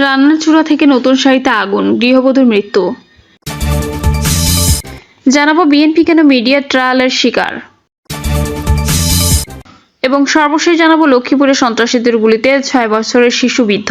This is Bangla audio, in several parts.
রান্নার চুলা থেকে নতুন শাড়িতে আগুন, গৃহবধূর মৃত্যু। জানাবো বিএনপি কেন মিডিয়া ট্রায়ালের শিকার, এবং সর্বশেষ জানাবো লক্ষ্মীপুরে সন্ত্রাসীদের গুলিতে 6 বছরের শিশু বিদ্ধ।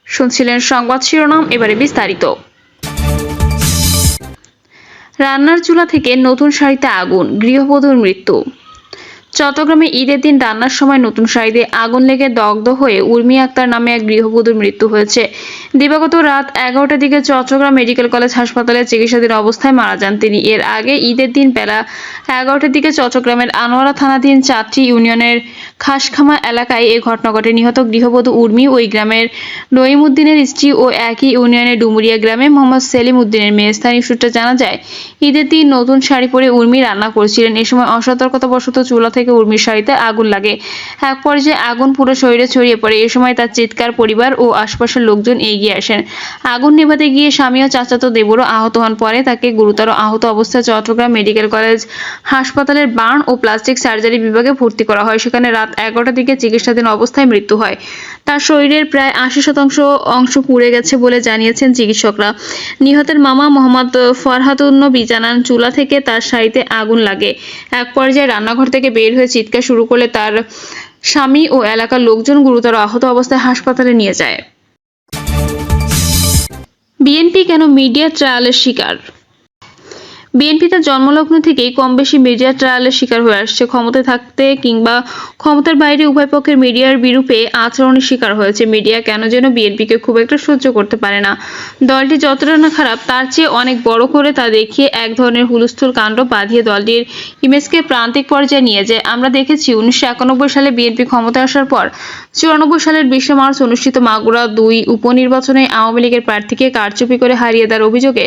শুনছিলেন সংবাদ শিরোনাম, এবারে বিস্তারিত। রান্নার চুলা থেকে নতুন শাড়িতে আগুন, গৃহবধূর মৃত্যু। চট্টগ্রামে ঈদের দিন রান্নার সময় নতুন শাড়িতে আগুন লেগে দগ্ধ হয়ে উর্মি আক্তার নামে এক গৃহবধূর মৃত্যু হয়েছে। দিবাগত রাত 11টার দিকে চট্টগ্রাম মেডিকেল কলেজ হাসপাতালে চিকিৎসাধীন অবস্থায় মারা যান তিনি। এর আগে ঈদের দিন বেলা 11টার দিকে চট্টগ্রামের আনোয়ারা থানাধীন 4টি ইউনিয়নের খাসখামা এলাকায় এই ঘটনা ঘটে। নিহত গৃহবধূ উর্মি ওই গ্রামের নঈম উদ্দিনের স্ত্রী ও একই ইউনিয়নের ডুমুরিয়া গ্রামে মোহাম্মদ সেলিম উদ্দিনের মেয়ে। স্থানীয় সূত্রে জানা যায়, ঈদের দিন নতুন শাড়ি পরে উর্মি রান্না করছিলেন। এ সময় অসতর্কতাবশত চুলা থেকে উর্মির শাড়িতে আগুন লাগে। এক পর্যায়ে আগুন পুরো শরীরে ছড়িয়ে পড়ে। এ সময় তার চিৎকার পরিবার ও আশপাশের লোকজন এগিয়ে আসেন। আগুন নেভাতে গিয়ে স্বামী ও চাচাতো দেবরও আহত হন। পরে তাকে গুরুতর আহত অবস্থায় চট্টগ্রাম মেডিকেল কলেজ হাসপাতালের বার্ন ও প্লাস্টিক সার্জারি বিভাগে ভর্তি করা হয়। সেখানে রাত 11টার দিকে চিকিৎসাধীন অবস্থায় মৃত্যু হয়। তার শরীরের প্রায় 80% অংশ পুড়ে গেছে বলে জানিয়েছেন চিকিৎসকরা। নিহতের মামা মোহাম্মদ ফরহাদুন্নবী জানান, চুলা থেকে তার শাড়িতে আগুন লাগে। এক পর্যায়ে রান্নাঘর থেকে বের হয়ে চিৎকার শুরু করলে তার স্বামী ও এলাকার লোকজন গুরুতর আহত অবস্থায় হাসপাতালে নিয়ে যায়। বিএনপি কেন মিডিয়া ট্রায়ালের শিকার? বিএনপি তার জন্মলগ্ন থেকেই কম বেশি মিডিয়া ট্রায়ালের শিকার হয়ে আসছে। ক্ষমতায় থাকতে কিংবা ক্ষমতার বাইরে উভয় পক্ষের মিডিয়ার বিরূপে আচরণের শিকার হয়েছে। মিডিয়া কেন যেন বিএনপিকে খুব একটা সহ্য করতে পারে না। দলটি যতটা না খারাপ তার চেয়ে অনেক বড় করে তা দেখিয়ে এক ধরনের হুলস্থুল কাণ্ড বাঁধিয়ে দলটির ইমেজকে প্রান্তিক পর্যায়ে নিয়ে যায়। আমরা দেখেছি 1991 সালে বিএনপি ক্ষমতায় আসার পর 94 সালের 20 মার্চ অনুষ্ঠিত মাগুরা 2 উপনির্বাচনে আওয়ামী লীগের প্রার্থীকে কারচুপি করে হারিয়ে দেওয়ার অভিযোগে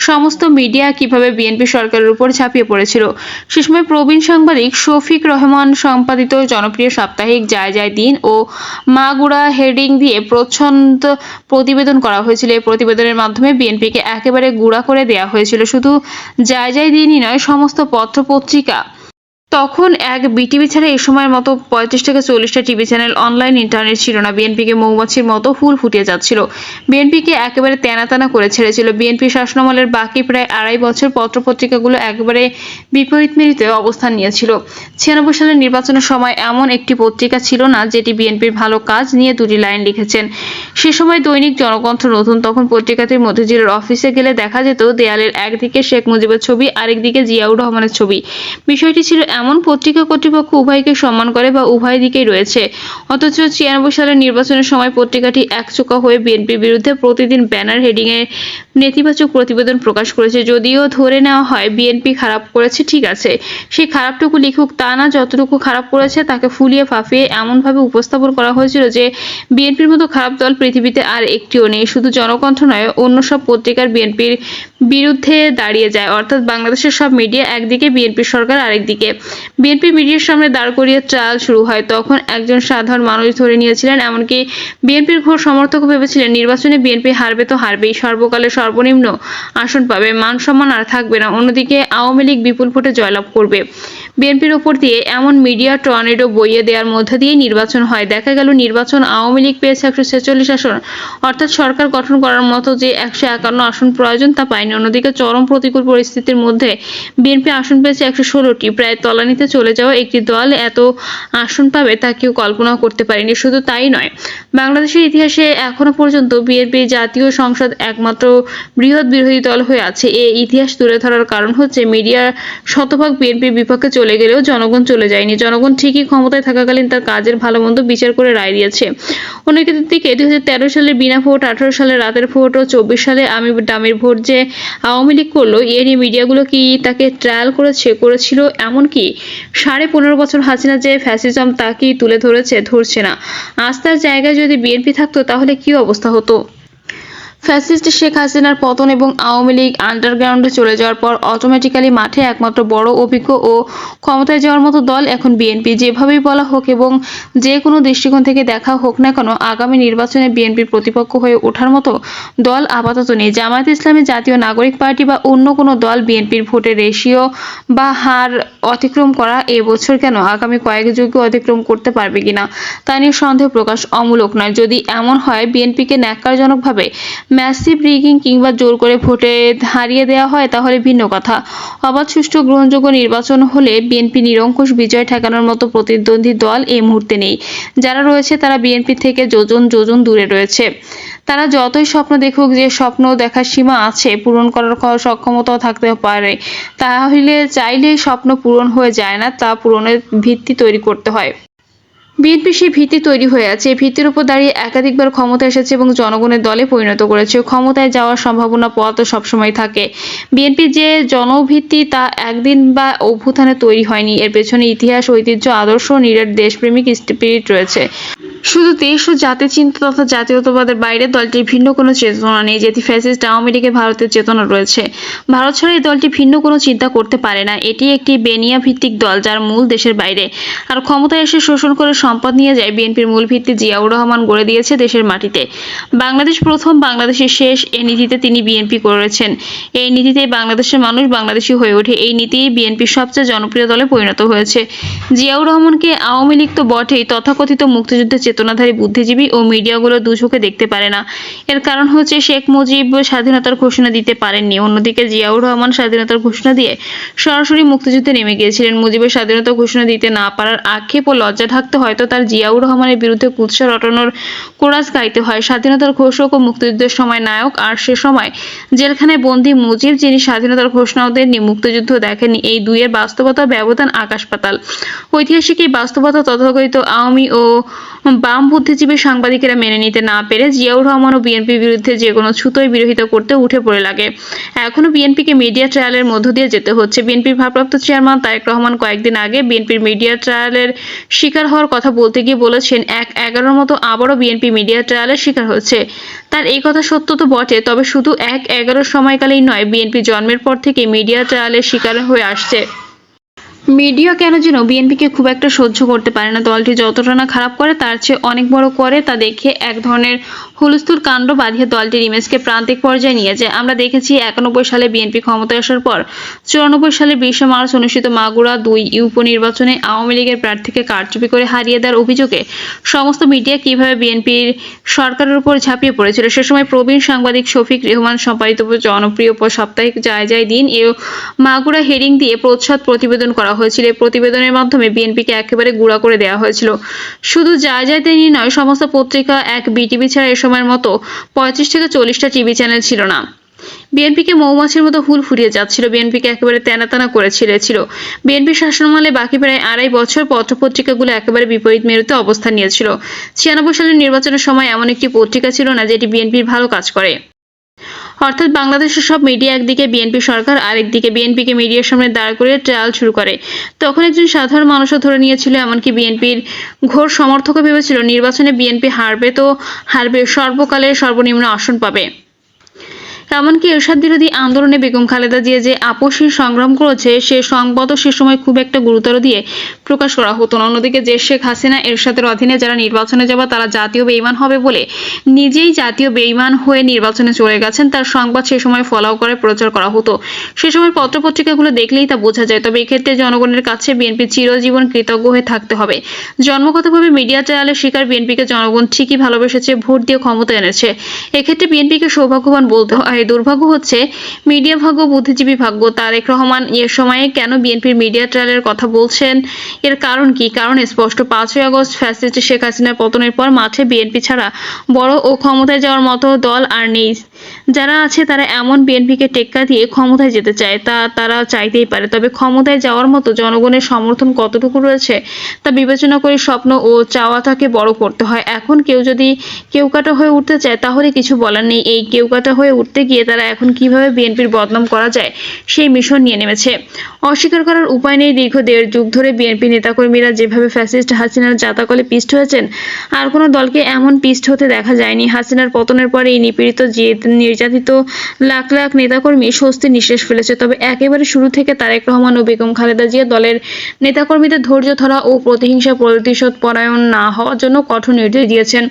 সমস্ত মিডিয়া কিভাবে বিএনপি সরকারের উপর ঝাঁপিয়ে পড়েছিল। সে সময় প্রবীণ সাংবাদিক শফিক রহমান সম্পাদিত জনপ্রিয় সাপ্তাহিক যায় যায় দিন ও মাগুরা হেডিং দিয়ে প্রচ্ছন্ন প্রতিবেদন করা হয়েছিল। এই প্রতিবেদনের মাধ্যমে বিএনপিকে একেবারে গুঁড়া করে দেওয়া হয়েছিল। শুধু যায় যায় দিনই নয়, সমস্ত পত্রপত্রিকা। তখন এক বিটিভি ছাড়া এ সময়ের মতো 35 থেকে 40টা টিভি চ্যানেল, অনলাইন, ইন্টারনেট ছিল না। বিএনপিকে মৌমাছির মতো ফুল ফুটিয়ে যাচ্ছিল। বিএনপিকে একেবারে তেনা করে ছেড়েছিল। বিএনপি শাসনামলের বাকি প্রায় 2.5 বছর পত্রপত্রিকাগুলো একেবারে বিপরীত মেরুতে অবস্থান নিয়েছিল। 96 সালের নির্বাচনের সময় এমন একটি পত্রিকা ছিল না যেটি বিএনপির ভালো কাজ নিয়ে 2টি লাইন লিখেছেন। সে সময় দৈনিক জনকণ্ঠ নতুন। তখন পত্রিকাটির মতিঝিলের অফিসে গেলে দেখা যেত দেয়ালের একদিকে শেখ মুজিবের ছবি, আরেকদিকে জিয়াউর রহমানের ছবি। বিষয়টি ছিল এমন, পত্রিকা কর্তৃপক্ষ উভয়কে সম্মান করে বা উভয় দিকেই রয়েছে। অথচ 96 সালের নির্বাচনের সময় পত্রিকাটি একচোখা হয়ে বিএনপির বিরুদ্ধে প্রতিদিন ব্যানার হেডিংয়ে নেতিবাচক প্রতিবেদন প্রকাশ করেছে। যদিও ধরে নেওয়া হয় বিএনপি খারাপ করেছে, ঠিক আছে, সেই খারাপটুকু লিখুক, তা না, যতটুকু খারাপ করেছে তাকে ফুলিয়ে ফাঁপিয়ে এমনভাবে উপস্থাপন করা হয়েছিল যে বিএনপির মতো খারাপ দল পৃথিবীতে আর একটিও নেই। শুধু জনকণ্ঠ নয়, অন্য সব পত্রিকার বিএনপির বিরুদ্ধে দাঁড়িয়ে যায়। অর্থাৎ বাংলাদেশের সব মিডিয়া একদিকে, বিএনপি সরকার আরেকদিকে। বিএনপি মিডিয়ার সামনে দাঁড় করিয়ে ট্রায়াল শুরু হয়। তখন একজন সাধারণ মানুষ ধরে নিয়েছিলেন, এমনকি বিএনপির ঘোর সমর্থক ভেবেছিলেন নির্বাচনে বিএনপি হারবে তো হারবেই, সর্বকালে সর্বনিম্ন আসন পাবে, মান সম্মান আর থাকবে না। অন্যদিকে আওয়ামী লীগ বিপুল ভোটে জয়লাভ করবে। বিএনপির ওপর দিয়ে এমন মিডিয়া টর্নেডো বইয়ে দেওয়ার মধ্যে দিয়ে নির্বাচন হয়। দেখা গেল নির্বাচন আওয়ামী লীগ পেয়েছে 146 আসন, অর্থাৎ সরকার গঠন করার মতো যে 151 আসন প্রয়োজন তা পায়নি। অন্যদিকে চরম প্রতিকূল পরিস্থিতির মধ্যে বিএনপি আসন পেয়েছে 116টি। প্রায় তলানিতে চলে যাওয়া একটি দল এত আসন পাবে তা কেউ কল্পনাও করতে পারেনি। শুধু তাই নয়, বাংলাদেশের ইতিহাসে এখনো পর্যন্ত বিএনপি জাতীয় সংসদ একমাত্র বৃহৎ বিরোধী দল হয়ে আছে। এই ইতিহাস তুলে ধরার কারণ হচ্ছে মিডিয়া শতভাগ বিএনপির বিপক্ষে চলে গেলেও জনগণ চলে যায়নি। জনগণ ঠিকই ক্ষমতায় থাকাকালীন তার কাজের ভালো মন্দ বিচার করে রায় দিয়েছে। অন্যদিকে 2013 সালে বিনা ভোট, 18 সালে রাতের ভোট ও 24 সালে আমি ডামির ভোট যে আওয়ামী লীগ করলো, এ নিয়ে মিডিয়াগুলো কি তাকে ট্রায়াল করেছিল? এমনকি 15.5 বছর হাসিনা যে ফ্যাসিজম তা কি তুলে ধরছে না। আজ তার জায়গায় যদি বিএনপি থাকতো তাহলে কি অবস্থা হতো? ফ্যাসিস্ট শেখ হাসিনার পতন এবং আওয়ামী লীগ আন্ডারগ্রাউন্ডে চলে যাওয়ার পর অটোমেটিক্যালি মাঠে একমাত্র বড় অভিজ্ঞ ও ক্ষমতায় যাওয়ার মতো দল এখন বিএনপি। যেভাবেই বলা হোক এবং যে কোনো দৃষ্টিকোণ থেকে দেখা হোক না কেন, আগামী নির্বাচনে বিএনপির প্রতিপক্ষ হয়ে ওঠার মতো দল আপাতত নেই। জামায়াতে ইসলামী, জাতীয় নাগরিক পার্টি বা অন্য কোনো দল বিএনপির ভোটের রেশিও বা হার অতিক্রম করা এবছর কেন আগামী কয়েক যুগে অতিক্রম করতে পারবে কিনা তা নিয়ে সন্দেহ প্রকাশ অমূলক নয়। যদি এমন হয় বিএনপিকে ন্যাক্কারজনকভাবে ম্যাসিভ রিগিং কিংবা জোর করে ভোটে হারিয়ে দেওয়া হয় তাহলে ভিন্ন কথা। অবাধ, সুষ্ঠু, গ্রহণযোগ্য নির্বাচন হলে বিএনপি নিরঙ্কুশ বিজয় ঠেকানোর মতো প্রতিদ্বন্দ্বী দল এই মুহূর্তে নেই। যারা রয়েছে তারা বিএনপি থেকে যোজন যোজন দূরে রয়েছে। তারা যতই স্বপ্ন দেখুক, যে স্বপ্ন দেখার সীমা আছে, পূরণ করার সক্ষমতাও থাকতে পারে, তাহলে চাইলেই স্বপ্ন পূরণ হয়ে যায় না, তা পূরণের ভিত্তি তৈরি করতে হয়। বিএনপি সেই ভিত্তি তৈরি হয়ে আছে। এই ভিত্তির উপর দাঁড়িয়ে একাধিকবার ক্ষমতা এসেছে এবং জনগণের দলে পরিণত করেছে। ক্ষমতায় যাওয়ার সম্ভাবনা পথ সবসময় থাকে। বিএনপির যে জনভিত্তি তা একদিন বা অভ্যুত্থানে তৈরি হয়নি। এর পেছনে ইতিহাস, ঐতিহ্য, আদর্শ, নিরেট দেশপ্রেমিক স্পিরিট রয়েছে। শুধু দেশ ও জাতি চিন্তা তথা জাতীয়তাবাদের বাইরে দলটির ভিন্ন কোনো চেতনা নেই। যেটি ফ্যাসিস্ট আওয়ামী লীগের ভারতের চেতনা রয়েছে। ভারত ছাড়া এই দলটি ভিন্ন কোনো চিন্তা করতে পারে না। এটি একটি বেনিয়া ভিত্তিক দল, যার মূল দেশের বাইরে। আর ক্ষমতায় এসে শোষণ করে সম্পদ নিয়ে যায়। বিএনপির মূল ভিত্তি জিয়াউর রহমান গড়ে দিয়েছে দেশের মাটিতে। বাংলাদেশ প্রথম, বাংলাদেশের শেষ, এই নীতিতে তিনি বিএনপি করেছেন। এই নীতিতেই বাংলাদেশের মানুষ বাংলাদেশী হয়ে ওঠে। এই নীতিই বিএনপির সবচেয়ে জনপ্রিয় দলে পরিণত হয়েছে। জিয়াউর রহমানকে আওয়ামী লীগ তো বটেই, তথাকথিত মুক্তিযুদ্ধের চেতনাধারী বুদ্ধিজীবী ও মিডিয়াগুলো দুচোখে দেখতে পারে না। এর কারণ হচ্ছে শেখ মুজিব স্বাধীনতার ঘোষণা দিতে পারেননি। অন্যদিকে জিয়াউর রহমান স্বাধীনতার ঘোষণা দিয়ে সরাসরি মুক্তিযুদ্ধে নেমে গিয়েছিলেন। মুজিবের স্বাধীনতা ঘোষণা দিতে না পারার আক্ষেপ ও লজ্জা ঢাকতে হয়তো তার জিয়াউর রহমানের বিরুদ্ধে কুৎসা রটানোর কোরাস গাইতে হয়। স্বাধীনতার ঘোষক ও মুক্তিযুদ্ধের সময় নায়ক, আর সে সময় জেলখানায় বন্দী মুজিব, যিনি স্বাধীনতার ঘোষণাও দেননি, মুক্তিযুদ্ধ দেখেননি। এই দুইয়ের বাস্তবতা ব্যবধান আকাশ পাতাল। ঐতিহাসিক এই বাস্তবতা তথাকথিত আওয়ামী ও বাম বুদ্ধিজীবী সাংবাদিকেরা মেনে নিতে না পেরে জিয়াউর রহমান ও বিএনপির বিরুদ্ধে যে কোনো ছুতোয় বিরোধিতা করতে উঠে পড়ে লাগে। এখনো বিএনপিকে মিডিয়া ট্রায়ালের মধ্য দিয়ে যেতে হচ্ছে। বিএনপির ভারপ্রাপ্ত চেয়ারম্যান তারেক রহমান কয়েকদিন আগে বিএনপির মিডিয়া ট্রায়ালের শিকার হওয়ার কথা বলতে গিয়ে বলেছেন, ১/১১ মতো আবারও বিএনপি মিডিয়া ট্রায়ালের শিকার হচ্ছে। তার এই কথা সত্য তো বটে, তবে শুধু ১/১১ সময়কালেই নয়, বিএনপি জন্মের পর থেকে মিডিয়া ট্রায়ালের শিকার হয়ে আসছে। মিডিয়া কেন যেন বিএনপিকে খুব একটা সহ্য করতে পারে না। দলটি যতটা না খারাপ করে তার চেয়ে অনেক বড় করে, তা দেখে এক ধরনের হুলস্থুল কাণ্ড বাঁধিয়ে দলটির ইমেজকে প্রান্তিক পর্যায়ে নিয়ে যায়। আমরা দেখেছি ৯১ সালে বিএনপি ক্ষমতায় আসার পর ৯৪ সালের ২০ মার্চ অনুষ্ঠিত মাগুরা ২ উপনির্বাচনে আওয়ামী লীগের প্রার্থীকে কারচুপি করে হারিয়ে দেওয়ার অভিযোগে সমস্ত মিডিয়া কিভাবে বিএনপির সরকারের উপর ঝাঁপিয়ে পড়েছিল। সে সময় প্রবীণ সাংবাদিক শফিক রেহমান সম্পাদিত জনপ্রিয় সাপ্তাহিক যায় যায় দিন এ মাগুরা হেডিং দিয়ে প্রচ্ছদ প্রতিবেদন করা হয়েছিল। এই প্রতিবেদনের মাধ্যমে বিএনপিকে একেবারে গুঁড়া করে দেওয়া হয়েছিল। শুধু যায় যায় দিনই নয়, সমস্ত পত্রিকা, এক বিটিভি ছাড়া এ সময়ের মতো ৩৫ থেকে ৪০টা টিভি চ্যানেল ছিল না। বিএনপিকে মৌমাছির মতো হুল ফুরিয়ে যাচ্ছিল। বিএনপিকে একেবারে তেনা তেনা করে ছিঁড়েছিল। বিএনপির শাসনামলে বাকি প্রায় ২.৫ বছর পত্রপত্রিকাগুলো একেবারে বিপরীত মেরুতে অবস্থান নিয়েছিল। ৯৬ সালের নির্বাচনের সময় এমন একটি পত্রিকা ছিল না যেটি বিএনপির ভালো কাজ করে। অর্থাৎ বাংলাদেশের সব মিডিয়া একদিকে, বিএনপি সরকার আরেকদিকে বিএনপিকে মিডিয়ার সামনে দাঁড় করিয়ে ট্রায়াল শুরু করে। তখন একজন সাধারণ মানুষও ধরে নিয়েছিল, এমনকি বিএনপির ঘোর সমর্থকও ভেবেছিল নির্বাচনে বিএনপি হারবে তো হারবে, সর্বকালের সর্বনিম্ন আসন পাবে। এমনকি এরশাদ বিরোধী আন্দোলনে বেগম খালেদা জিয়া যে আপসহীন সংগ্রাম করেছে, সে সংবাদও সে সময় খুব একটা গুরুত্ব দিয়ে প্রকাশ করা হতো না। অন্যদিকে যে শেখ হাসিনা, এরশাদের অধীনে যারা নির্বাচনে যাবে তারা জাতীয় বেঈমান হবে বলে নিজেই জাতীয় বেঈমান হয়ে নির্বাচনে চলে গেছেন, তার সংবাদ সে সময় ফলাও করে প্রচার করা হতো। সে সময় পত্রপত্রিকাগুলো দেখলেই তা বোঝা যায়। তবে এক্ষেত্রে জনগণের কাছে বিএনপি চিরজীবন কৃতজ্ঞ হয়ে থাকতে হবে। জন্মগতভাবে মিডিয়া ট্রায়ালের শিকার বিএনপিকে জনগণ ঠিকই ভালোবেসেছে, ভোট দিয়ে ক্ষমতা এনেছে। এক্ষেত্রে বিএনপিকে সৌভাগ্যবান বলতে হয়। দুর্ভাগ্য হচ্ছে মিডিয়া ভাগ্য, বুদ্ধিজীবী ভাগ্য। তারেক রহমান এ সময়ে কেন বিএনপির মিডিয়া ট্রায়ালের কথা বলছেন, এর কারণ কি? কারণ স্পষ্ট। ৫ই আগস্ট ফ্যাসিস্ট শেখ হাসিনার পতনের পর মাঠে বিএনপি ছাড়া বড় ও ক্ষমতায় যাওয়ার মতো দল আর নেই। যারা আছে তারা এমন বিএনপিকে টেক্কা দিয়ে ক্ষমতায় যেতে চায়, তা তারা চাইতেই পারে, তবে ক্ষমতায় যাওয়ার মতো জনগণের সমর্থন কতটুকু রয়েছে তা বিবেচনা করে স্বপ্ন ও চাওয়াটাকে বড় করতে হয়। এখন কেউ যদি কেউকাটা হয়ে উঠতে চায় তাহলে কিছু বলার নেই। এই কেউকাটা হয়ে উঠতে গিয়ে তারা এখন কিভাবে বিএনপির বদনাম করা যায় সেই মিশন নিয়ে নেমেছে। অস্বীকার করার উপায় নেই, দীর্ঘ 1.5 যুগ ধরে বিএনপি নেতাকর্মীরা যেভাবে ফ্যাসিস্ট হাসিনার জাতাকলে পিষ্ট হয়েছেন, আর কোনো দলকে এমন পিষ্ট হতে দেখা যায়নি। হাসিনার পতনের পরে এই নিপীড়িত নির্যাতিত লাখ লাখ নেতাকর্মী স্বস্তির নিঃশ্বাস ফেলেছে। তবে একেবারে শুরু থেকে তারেক রহমান ও বেগম খালেদা জিয়া দলের নেতাকর্মীদের ধৈর্য ধরা ও প্রতিহিংসা প্রতিশোধ পরায়ণ না হওয়ার জন্য কঠোর নির্দেশ দিয়েছেন।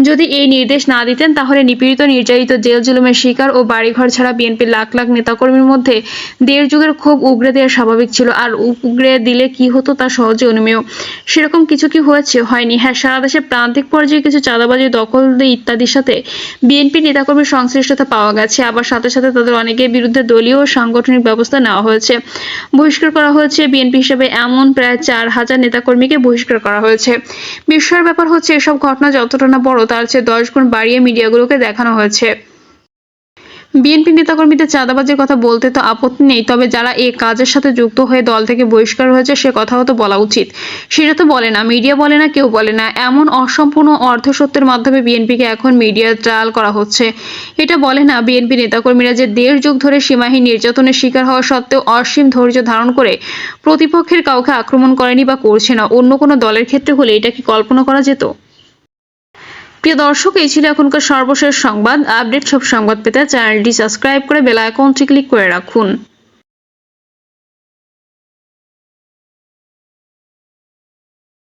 যদি এই নির্দেশ না দিতেন তাহলে নিপীড়িত নির্যাতিত জেল জুলুমের শিকার ও বাড়িঘর ছাড়া বিএনপির লাখ লাখ নেতাকর্মীর মধ্যে 1.5 যুগের ক্ষোভ উগরে দেওয়া স্বাভাবিক ছিল। আর উগরে দিলে কি হতো তা সহজে অনুমেয়। সেরকম কিছু কি হয়েছে? হয়নি। হ্যাঁ, সারা দেশে প্রান্তিক পর্যায়ে কিছু চাঁদাবাজি, দখল ইত্যাদির সাথে বিএনপি নেতাকর্মীর সংশ্লিষ্টতা পাওয়া গেছে। আবার সাথে সাথে তাদের অনেকের বিরুদ্ধে দলীয় ও সাংগঠনিক ব্যবস্থা নেওয়া হয়েছে, বহিষ্কার করা হয়েছে। বিএনপি হিসেবে এমন প্রায় 4,000 নেতাকর্মীকে বহিষ্কার করা হয়েছে। বিস্ময়ের ব্যাপার হচ্ছে এসব ঘটনা যতটা না বড় তার চেয়ে 10 গুণ বাড়িয়ে মিডিয়াগুলোকে দেখানো হয়েছে। বিএনপি নেতাকর্মীদের চাঁদাবাজির কথা বলতে তো আপত্তি নেই, তবে যারা এই কাজের সাথে যুক্ত হয়ে দল থেকে বহিষ্কার হয়েছে সে কথাও তো বলা উচিত। সেটা তো বলে না, মিডিয়া বলে না, কেউ বলে না। এমন অসম্পূর্ণ অর্ধসত্যের মাধ্যমে বিএনপিকে এখন মিডিয়া ট্রায়াল করা হচ্ছে। এটা বলে না বিএনপি নেতাকর্মীরা যে 1.5 যুগ ধরে সীমাহীন নির্যাতনের শিকার হওয়া সত্ত্বেও অসীম ধৈর্য ধারণ করে প্রতিপক্ষের কাউকে আক্রমণ করেনি বা করছে না। অন্য কোনো দলের ক্ষেত্রে হলে এটা কি কল্পনা করা যেত? প্রিয় দর্শক, এই ছিল এখনকার সর্বশেষ সংবাদ। আপডেট সব সংবাদ পেতে চ্যানেলটি সাবস্ক্রাইব করে বেল আইকনটি ক্লিক করে রাখুন।